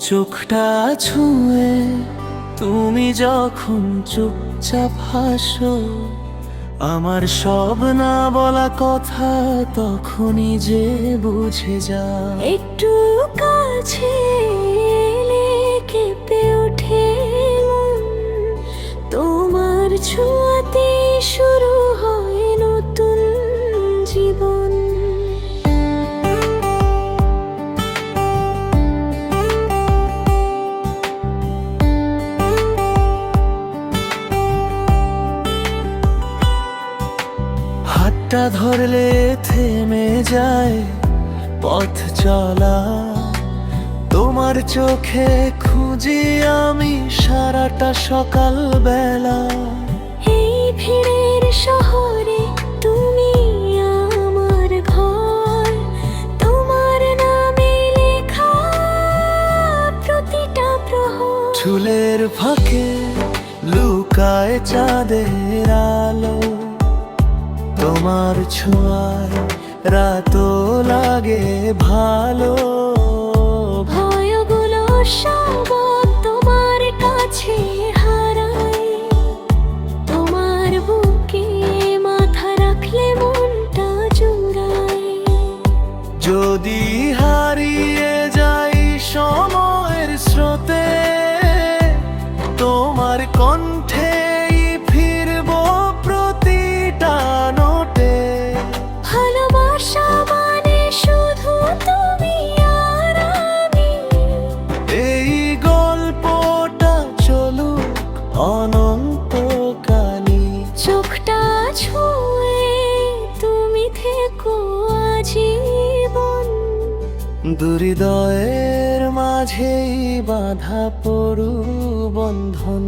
চোখটা ছুঁয়ে তুমি যখন চুপচাপ হাসো, আমার সব না বলা কথা তখনই যে বুঝে যা। একটু কাছে এলে কেঁপে ওঠে মন, তোমার ছোঁয়াতে শুরু হয় নতুন জীবন। হাতটা ধরলে থেমে যায় পথ চলা, তোমার চোখে খুঁজি আমি সারাটা সকাল বেলা। এই ভিড়ের শহরে তুমি আমার ঘর, তোমার নামে লেখা প্রতিটা প্রহর। চুলের ফাঁকে লুকায় চাঁদের আলো, তোমার ছোঁয়ায় রাতও লাগে ভালো। ভয়গুলো সব তোমার কাছে হারায়, তোমার বুকে মাথা রাখলে মনটা জুড়ায়। যদি হারিয়ে যাই সময়ের স্রোতে, তোমার কণ্ঠেই ফিরব প্রতিটা নোটে। ভালোবাসা মানে শুধু তুমি আর আমি, এই গল্পটা চলুক অনন্তকালী। চোখটা ছুঁয়ে তুমি থেকো আজীবন। দুহৃদয়ের মাঝেই বাঁধা পড়ু বন্ধন।